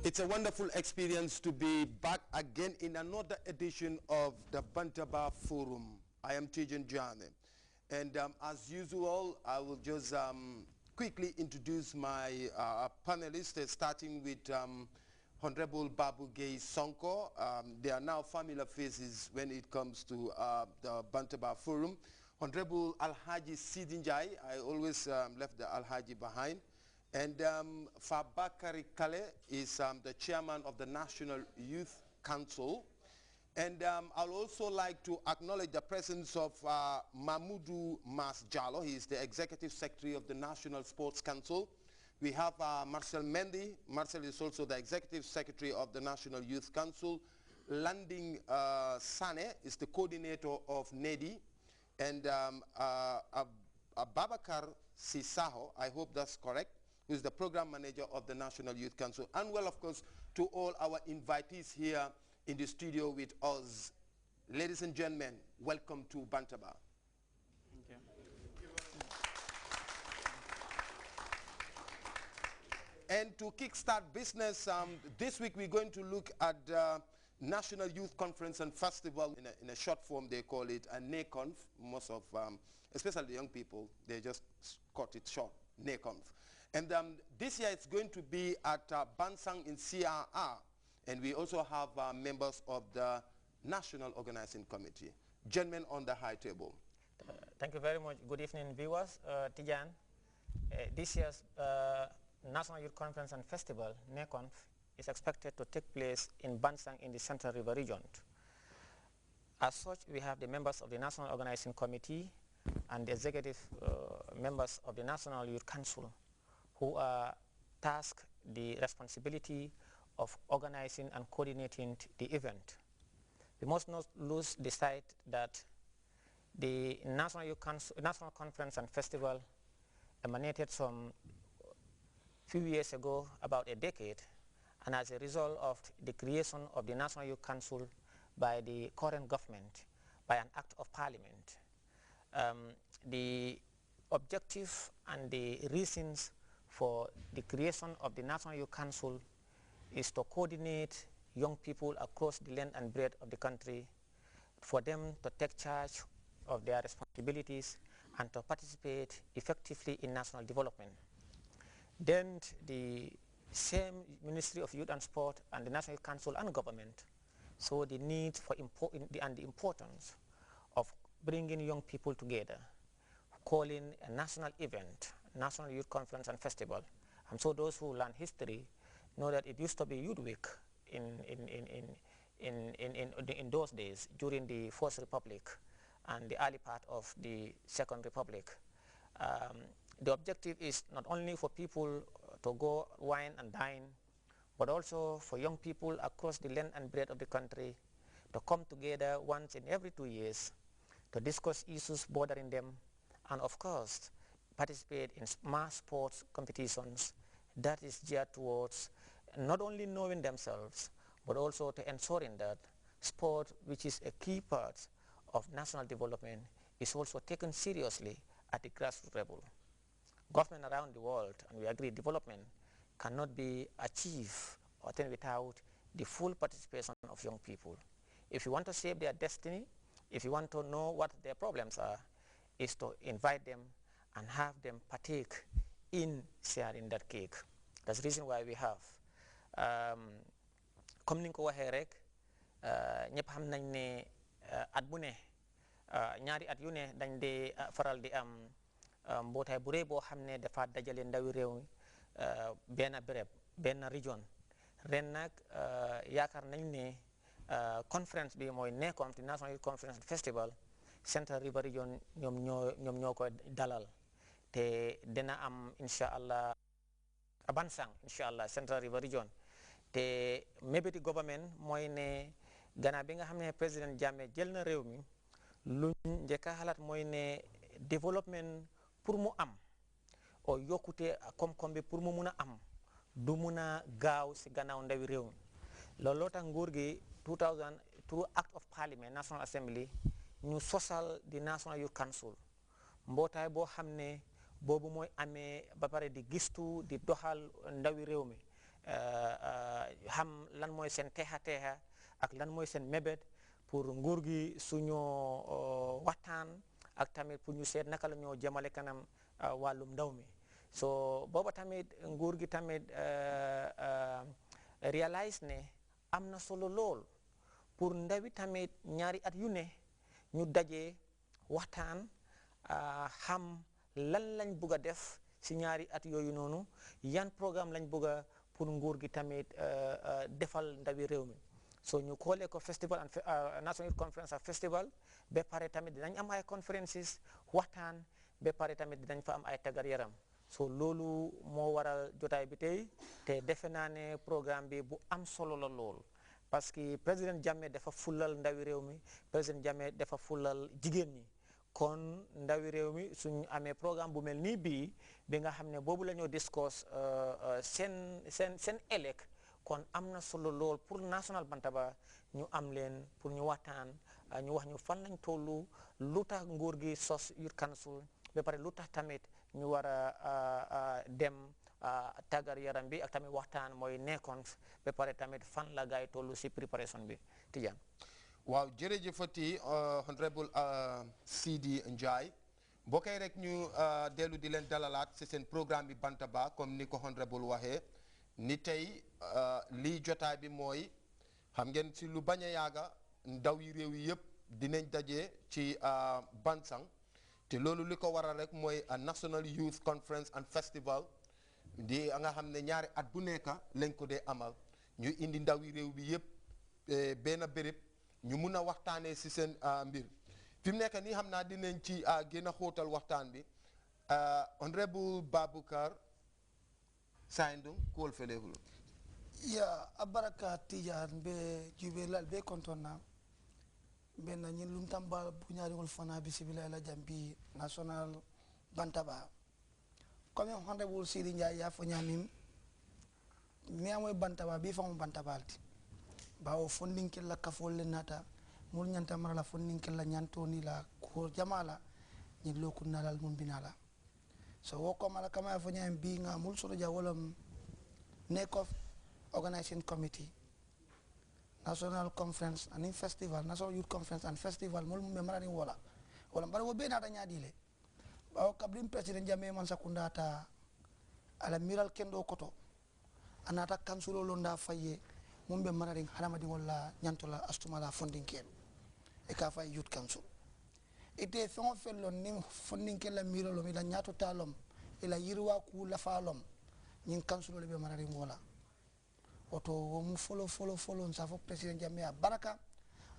It's a wonderful experience to be back again in another edition of the Bantaba Forum. I am Tijan Jane, and as usual, I will just quickly introduce my panelists, starting with Honorable Babu Gay Sonko. They are now familiar faces when it comes to the Bantaba Forum. Honorable Alhaji Sidinjai, I always left the Alhaji behind. And Fabakari Kale is the chairman of the National Youth Council. And I'll also like to acknowledge the presence of Mahmoudou Masjalo. He is the executive secretary of the National Sports Council. We have Marcel Mendy. Marcel is also the executive secretary of the National Youth Council. Landing Sane is the coordinator of NEDI. And Ababakar Sisaho, I hope that's correct, who is the program manager of the National Youth Council. And well, of course, to all our invitees here in the studio with us. Ladies and gentlemen, welcome to Bantaba. Thank you. And to kickstart business, this week we're going to look at National Youth Conference and Festival. In a short form, they call it a NACONF. Most of, especially the young people, they just cut it short, NACONF. And this year it's going to be at Bansang in CRR. And we also have members of the National Organizing Committee. Gentlemen on the high table. Thank you very much. Good evening, viewers. Tijan, this year's National Youth Conference and Festival, NACONF, is expected to take place in Bansang in the Central River region. As such, we have the members of the National Organizing Committee and the executive members of the National Youth Council, who are tasked the responsibility of organizing and coordinating the event. We must not lose the sight that the National Youth Council, National Conference and Festival emanated some few years ago, about a decade, and as a result of the creation of the National Youth Council by the current government, by an act of parliament. The objective and the reasons for the creation of the National Youth Council is to coordinate young people across the length and breadth of the country, for them to take charge of their responsibilities and to participate effectively in national development. Then the same Ministry of Youth and Sport and the National Youth Council and government saw the need for and the importance of bringing young people together, calling a national event, National Youth Conference and Festival. And so those who learn history know that it used to be Youth Week in those days, during the First Republic and the early part of the Second Republic. The objective is not only for people to go wine and dine, but also for young people across the length and breadth of the country to come together once in every 2 years to discuss issues bothering them, and of course participate in mass sports competitions that is geared towards not only knowing themselves, but also to ensuring that sport, which is a key part of national development, is also taken seriously at the grassroots level. Government around the world, and we agree, development cannot be achieved or attained without the full participation of young people. If you want to save their destiny, if you want to know what their problems are, is to invite them and have them partake in sharing that cake. That's the reason why we have. Comme ni nga ko waxee rek, ñëpp xam nañ ne at bu ne ñaari at yu ne dañ dee faral di am mbootaay bu rëy boo xam ne dafa dajale ndawi réew benn béréb, benn région. Ren nag yaakaar nañ ne conference bi mooy NACONF, National Youth Conference Festival, Central River Region ñoom ñoo koy dalal, te dina am incha allah Bansang inshallah Central River Region te mébéti government mooy ne gannaaw bi nga xam ne président Jammeh jël na réew mi lu njëkk a xalaat mooy ne développement pour mu am o yokkute koom-koom bi pour mu mun a am du mun a gaaw si gannaaw ndawi réew mi looloo tax nguur gi 2000 through Act of Parliament National Assembly ñu sosal di National Youth Council mbootaay boo xam ne boobu mooy amee ba pare di gistu di doxal ndawi réew mi xam lan mooy seen teexa ak lan mooy seen mébét pour nguur gi suñoo waxtaan ak tamit pour ñu seet naka la ñoo jëmale kanam wàllum ndaw mi so booba tamit nguur gi tamit réalise ne am na solo lool pour ndawi tamit ñaari at yu ne ñu daje waxtaan xam lan lañ bugg a def si ñaari at yooyu noonu yan programme lañ bugg a pour nguur gi tamit defal ndawi réew mi so ñu koolee ko festival and National Youth Conference ak festival ba pare tamit dinañ am ay conferences waxtaan ba pare tamit dinañ fa am ay tàggat yaram so loolu moo waral jotaay bi tey te defe naa ne programme bi bu am solo la lool parce que président Jammeh dafa fulal ndawi réew mi président Jammeh dafa fulal jigéen ñi kon ndawi réew mi suñ amee programme bu mel nii bii bi nga xam ne boobu la ñoo discuss seen ëllëg kon am na solo lool pour national Bantaba ñu am leen pour ñu waxtaan ñu wax ñu fan lañ tollu lu tax nguur gi sos Youth Council ba pare lu tax tamit ñu war a dem tàggat yaram bi ak tamit waxtaan mooy nekkoon ba pare tamit fan la gaay tollu si préparation bi Tidiane. waaw jërëjëfati honorable Sidi Njie bokkee rek ñu dellu di leen dalalaat si seen programme bi Bantaba comme ni ko honorable waxee ni tey lii jotaay bi mooy xam ngeen si lu bañ a yàgga ndaw yi réew yi yëpp dinañ daje ci Bansang te loolu li ko waral rek mooy National Youth Conference and Festival di nga xam ne ñaari at bu nekk lañ ko dee amal ñu indi ndaw yi réew bi yëpp benn béréb ñu mun a waxtaanee si seen mbir fi mu nekk nii xam naa dinañ ci gën a xóotal waxtaan bi honorable Baboucarr Saindung kuwol felehulu ya abaraka Tidiane be jube lal be kontonna be na ñin lum tamba bu ñaariŋol fana bisibila la jambi national Bantaba comme honorable Sidi Njie ya fo ñamin mi amoy Bantaba bi famu Bantabalti bawo fondinkel la kafol le nata mul ñanta mara la fondinkel la ñantoni la ko jamala ñin lokun nalal mun binala so wo ko mala kama fo ñam bi nga mul soro ja wolom nekof organizing committee national conference and festival national youth conference and festival mul me mara ni wala bara wo be nata ñaadile bawo kablim president Jammeh man sakunda ta ala miral kendo koto anata kansulo londa faye mumbe mararing halamadi wala nyantola astumala funding ken e ka fay youth council ite fon fellon nim funding ken la mirolo mi la nyato talom ila yirwa ku la falom nyin council le be mararing wala oto wo mu follow sa fo president Jammeh baraka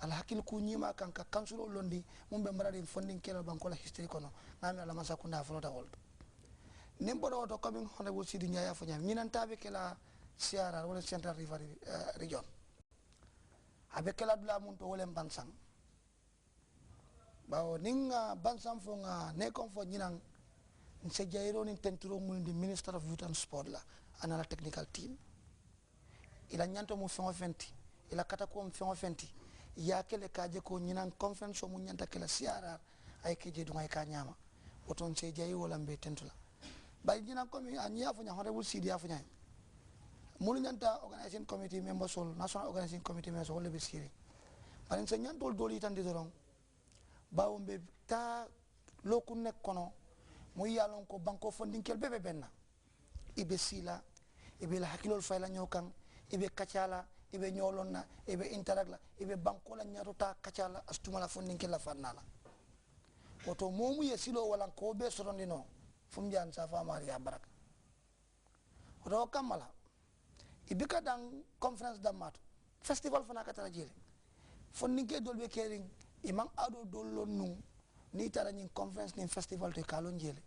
ala hakil ku nyima kan ka council londi mumbe mararing funding ken bankola history kono ngami ala masakunda folota wolto nimbodo oto coming honorable Sidi Njie fo nyam nyinantabe kala siara wala Central River Region avec la dula mun to wala Bansang bawo ninga Bansang fo nga ne kon fo nyinang se jayro ni tenturo mun di Minister of Youth and Sport la anala technical team ila nyanto mu fengo fenti ila kata ko mu fengo fenti ya kele kaje ko nyinang conference mo nyanta kala siara ay keje du ngay ka nyama oton se jayi wala mbe tentula bay nyinang ko mi anya fo nya honorable Sidi ya fo nya mulu ñanta organizing committee member sol national organizing committee member sol be siri bari se ñantol doli tan di doron bawo be ta loku nek kono mu yalon ko banko fondinkel bebe benna ibe sila ibe la hakilol fayla ñokan ibe kacala ibe ñolonna ibe interagla ibe banko la ñaruta kacala astumala fondinkel la fannala oto momu ye silo wala ko be sorondino fum jan sa famari ya baraka oto kamala ibika dang conference damato festival fana katara jele fonninke dolbe kering imam ado dollo nu ni tara nyin conference ni festival to kalon jele